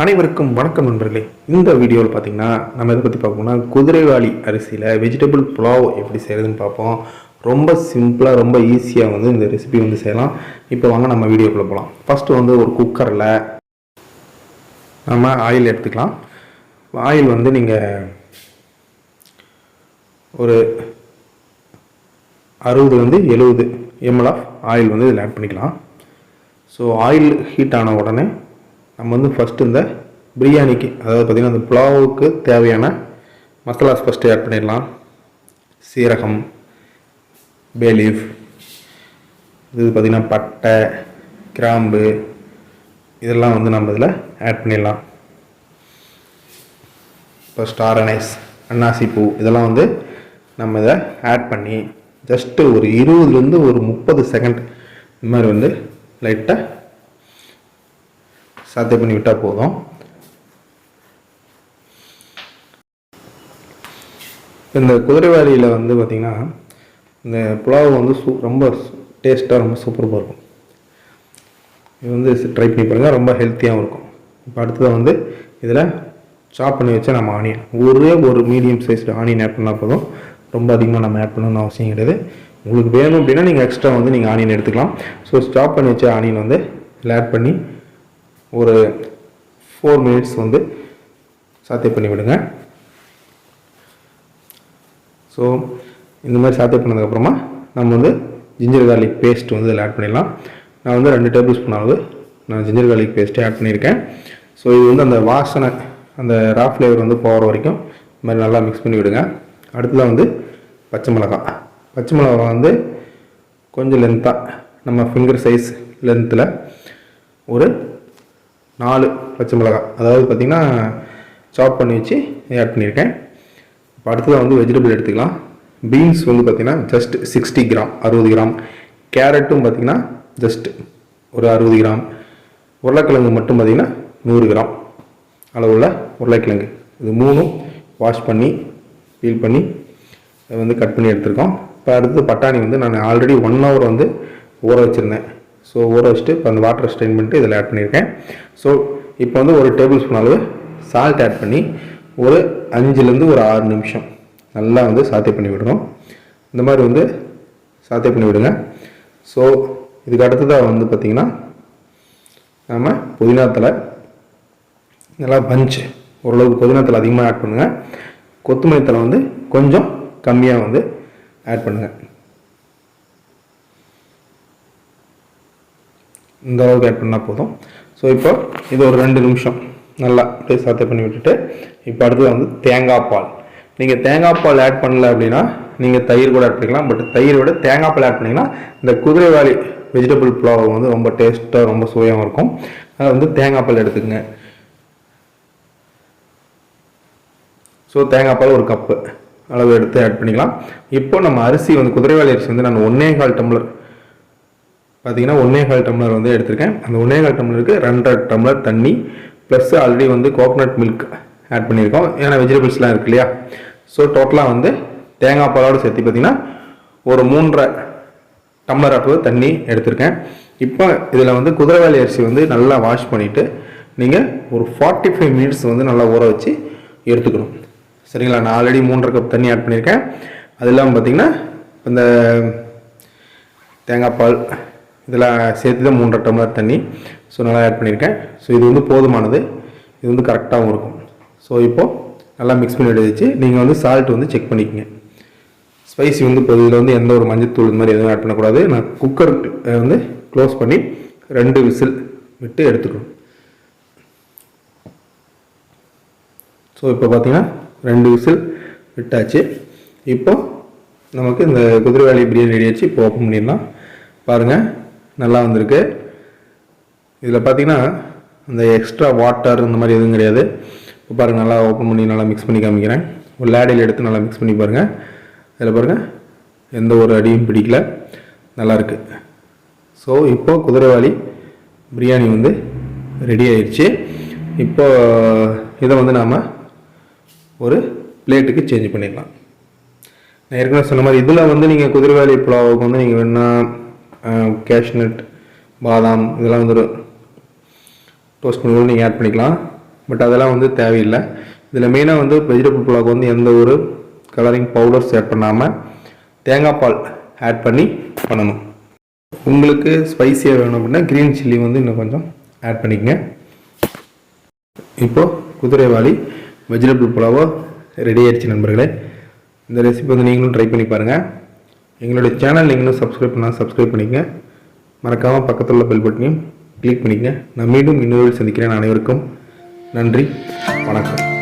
அனைவருக்கும் வணக்கம் நண்பர்களே. இந்த வீடியோவில் பார்த்தீங்கன்னா நம்ம இதை பற்றி பார்ப்போம்னா குதிரைவாலி அரிசியில் வெஜிடபிள் புலாவ் எப்படி செய்கிறதுன்னு பார்ப்போம். ரொம்ப சிம்பிளாக ரொம்ப ஈஸியாக வந்து இந்த ரெசிபி வந்து செய்யலாம். இப்போ வாங்க நம்ம வீடியோக்குள்ளே போகலாம். ஃபஸ்ட்டு வந்து ஒரு குக்கரில் நம்ம ஆயில் எடுத்துக்கலாம். ஆயில் வந்து நீங்கள் ஒரு 60-70 ml ஆஃப் ஆயில் வந்து இதில் ஆட் பண்ணிக்கலாம். ஸோ ஆயில் ஹீட் ஆன உடனே நம்ம வந்து ஃபஸ்ட்டு இந்த பிரியாணிக்கு, அதாவது பார்த்திங்கன்னா அந்த புலாவுக்கு தேவையான மசாலாஸ் ஃபஸ்ட்டு ஆட் பண்ணிடலாம். சீரகம், பேலீஃப், இது பார்த்திங்கன்னா பட்டை, கிராம்பு, இதெல்லாம் வந்து நம்ம இதில் ஆட் பண்ணிடலாம். இப்போ ஸ்டார் அனைஸ், அன்னாசி பூ, இதெல்லாம் வந்து நம்ம இதை ஆட் பண்ணி ஜஸ்ட்டு ஒரு 20-30 செகண்ட் இந்த மாதிரி வந்து லைட்டாக சாத்தே பண்ணி விட்டால் போதும். இந்த குதிரைவாலியில் வந்து பார்த்திங்கன்னா இந்த புலாவ் வந்து ரொம்ப டேஸ்ட்டாக ரொம்ப சூப்பராக இருக்கும். இது வந்து ட்ரை பண்ணி பாருங்கள், ரொம்ப ஹெல்த்தியாகவும் இருக்கும். இப்போ அடுத்ததாக வந்து இதில் சாப் பண்ணி வச்சா நம்ம ஆனியன், ஒரு மீடியம் சைஸ்டு ஆனியன் ஆட் பண்ணால் போதும். ரொம்ப அதிகமாக நம்ம ஆட் பண்ணணும்னு அவசியம் கிடையாது. உங்களுக்கு வேணும் அப்படின்னா நீங்கள் எக்ஸ்ட்ரா வந்து நீங்கள் ஆனியன் எடுத்துக்கலாம். ஸோ சாப் பண்ணி வச்ச ஆனியன் வந்து இதில் ஆட் பண்ணி ஒரு 4 மினிட்ஸ் வந்து சாத்தே பண்ணி விடுங்க. ஸோ இந்த மாதிரி சாத்தே பண்ணதுக்கப்புறமா நம்ம வந்து ஜிஞ்சர் கார்லிக் பேஸ்ட் வந்து இதில் ஆட் பண்ணிடலாம். நான் வந்து 2 டேபிள் ஸ்பூன் அளவு நான் ஜிஞ்சர் கார்லிக் பேஸ்ட்டே ஆட் பண்ணியிருக்கேன். ஸோ இது வந்து அந்த வாசனை, அந்த ரா ஃப்ளேவர் வந்து போகிற வரைக்கும் இந்த மாதிரி நல்லா மிக்ஸ் பண்ணி விடுங்க. அடுத்ததாக வந்து பச்சை மிளகா வந்து கொஞ்சம் லென்த்தாக நம்ம ஃபிங்கர் சைஸ் லென்த்தில் ஒரு 4 பச்சை மிளகாய், அதாவது பார்த்திங்கன்னா சாப் பண்ணி வச்சு ஆட் பண்ணியிருக்கேன். இப்போ அடுத்ததாக வந்து வெஜிடபிள் எடுத்துக்கலாம். பீன்ஸ் வந்து பார்த்திங்கன்னா ஜஸ்ட் 60 கிராம், 60 கிராம். கேரட்டும் பார்த்திங்கன்னா ஜஸ்ட் ஒரு 60 கிராம். உருளைக்கிழங்கு மட்டும் பார்த்திங்கன்னா 100 கிராம் அளவுள்ள உருளைக்கிழங்கு. இது 3ம் வாஷ் பண்ணி பீல் பண்ணி அதை வந்து கட் பண்ணி எடுத்துருக்கோம். இப்போ அடுத்து பட்டாணி வந்து நான் ஆல்ரெடி 1 hour வந்து ஊற வச்சுருந்தேன். ஸோ ஊற வச்சுட்டு இப்போ அந்த வாட்டர் ஸ்ட்ரெயின் பண்ணிட்டு இதில் ஆட் பண்ணியிருக்கேன். ஸோ இப்போ வந்து ஒரு டேபிள் ஸ்பூன் அளவு சால்ட் ஆட் பண்ணி ஒரு 5-6 நிமிஷம் நல்லா வந்து சாத்தே பண்ணி விடுறோம். இந்த மாதிரி வந்து சாத்தே பண்ணி விடுங்க. ஸோ இதுக்கு அடுத்ததாக வந்து பார்த்திங்கன்னா நம்ம புதினா தழை நல்லா பஞ்ச், ஓரளவுக்கு புதினா தழை அதிகமாக ஆட் பண்ணுங்கள். கொத்தமல்லி தழை வந்து கொஞ்சம் கம்மியாக வந்து ஆட் பண்ணுங்கள். இந்த அளவுக்கு ஆட் பண்ணால் போதும். ஸோ இப்போ இது ஒரு 2 நிமிஷம் நல்லா அப்படியே சாத்தே பண்ணி விட்டுட்டு இப்போ அடுத்தது வந்து தேங்காய் பால். நீங்கள் தேங்காய் பால் ஆட் பண்ணல அப்படின்னா நீங்கள் தயிர் கூட ஆட் பண்ணிக்கலாம். பட் தயிரை விட தேங்காய் பால் ஆட் பண்ணிங்கன்னா இந்த குதிரைவாலி வெஜிடபிள் புலாவ் வந்து ரொம்ப டேஸ்ட்டாக ரொம்ப சுவையாகவும் இருக்கும். அதை வந்து தேங்காய் பால் எடுத்துக்கங்க. ஸோ தேங்காய் பால் ஒரு கப்பு அளவு எடுத்து ஆட் பண்ணிக்கலாம். இப்போ நம்ம அரிசி வந்து குதிரைவாலி அரிசி வந்து நான் 1.25 டம்ளர் பார்த்தீங்கன்னா 1.25 டம்ளர் வந்து எடுத்திருக்கேன். அந்த 1.25 டம்ளருக்கு 2.5 டம்ளர் தண்ணி ப்ளஸ் ஆல்ரெடி வந்து கோகோனட் மில்க் ஆட் பண்ணியிருக்கோம். ஏன்னா வெஜிடபிள்ஸ்லாம் இருக்கு இல்லையா. ஸோ டோட்டலாக வந்து தேங்காய் பாலோடு சேர்த்து பார்த்திங்கன்னா ஒரு 3.5 டம்ளர் அளவு தண்ணி எடுத்திருக்கேன். இப்போ இதில் வந்து குதிரைவாலி அரிசி வந்து நல்லா வாஷ் பண்ணிவிட்டு நீங்கள் ஒரு 45 மினிட்ஸ் வந்து நல்லா ஊற வச்சு எடுத்துக்கணும். சரிங்களா. நான் ஆல்ரெடி 3.5 கப் தண்ணி ஆட் பண்ணியிருக்கேன். அது இல்லாமல் பார்த்திங்கன்னா இந்த தேங்காய் பால் இதெல்லாம் சேர்த்து தான் 3.5 டம்ளர் தண்ணி ஸோ நல்லா ஆட் பண்ணியிருக்கேன். ஸோ இது வந்து போதுமானது, இது வந்து கரெக்டாகவும் இருக்கும். ஸோ இப்போது நல்லா மிக்ஸ் பண்ணி வச்சு நீங்கள் வந்து சால்ட் வந்து செக் பண்ணிக்கோங்க. ஸ்பைசி வந்து இப்போ இதில் வந்து எந்த ஒரு மஞ்சத்தூள் இந்த மாதிரி எதுவும் ஆட் பண்ணக்கூடாது. நான் குக்கர் வந்து க்ளோஸ் பண்ணி 2 விசில் விட்டு எடுத்துக்கணும். ஸோ இப்போ பார்த்திங்கன்னா 2 விசில் விட்டாச்சு. இப்போ நமக்கு இந்த குதிரைவாலி பிரியாணி ரெடி ஆச்சு. இப்போ ஓப்பன் பண்ணிடலாம். பாருங்கள் நல்லா வந்திருக்கு. இதில் பார்த்திங்கன்னா அந்த எக்ஸ்ட்ரா வாட்டர் இந்த மாதிரி எதுவும் கிடையாது. இப்போ பாருங்கள் நல்லா ஓப்பன் பண்ணி நல்லா மிக்ஸ் பண்ணி காமிக்கிறேன். ஒரு லேடில் எடுத்து நல்லா மிக்ஸ் பண்ணி பாருங்கள். இதில் பாருங்கள் எந்த ஒரு அடியும் பிடிக்கல, நல்லாயிருக்கு. ஸோ இப்போது குதிரைவாலி பிரியாணி வந்து ரெடி ஆயிடுச்சு. இப்போ இதை வந்து நாம் ஒரு பிளேட்டுக்கு சேஞ்ச் பண்ணிடலாம். நான் ஏற்கனவே சொன்ன மாதிரி இதில் வந்து நீங்கள் குதிரைவாலி புலாவுக்கு வந்து நீங்கள் வேணால் கேஷ்நட், பாதாம் இதெல்லாம் வந்து டோஸ்ட் பண்ணி நீங்கள் ஆட் பண்ணிக்கலாம். பட் அதெல்லாம் வந்து தேவையில்லை. இதில் மெயினாக வந்து வெஜிடபிள் புலாவுக்கு வந்து எந்த ஒரு கலரிங் பவுடர்ஸ் ஆட் பண்ணாமல் தேங்காய் பால் ஆட் பண்ணி பண்ணணும். உங்களுக்கு ஸ்பைஸியாக வேணும் அப்படின்னா க்ரீன் சில்லி வந்து இன்னும் கொஞ்சம் ஆட் பண்ணிக்கங்க. இப்போது குதிரைவாலி வெஜிடபிள் புலாவோ ரெடி ஆகிடுச்சு நண்பர்களே. இந்த ரெசிபி வந்து நீங்களும் ட்ரை பண்ணி பாருங்கள். எங்களுடைய சேனல் நீங்களும் சப்ஸ்கிரைப் பண்ணால் சப்ஸ்கிரைப் பண்ணிக்கங்க. மறக்காமல் பக்கத்தில் உள்ள பெல் பட்டனையும் கிளிக் பண்ணிக்கங்க. நான் மீண்டும் இன்னொரு சந்திக்கிறேன். அனைவருக்கும் நன்றி, வணக்கம்.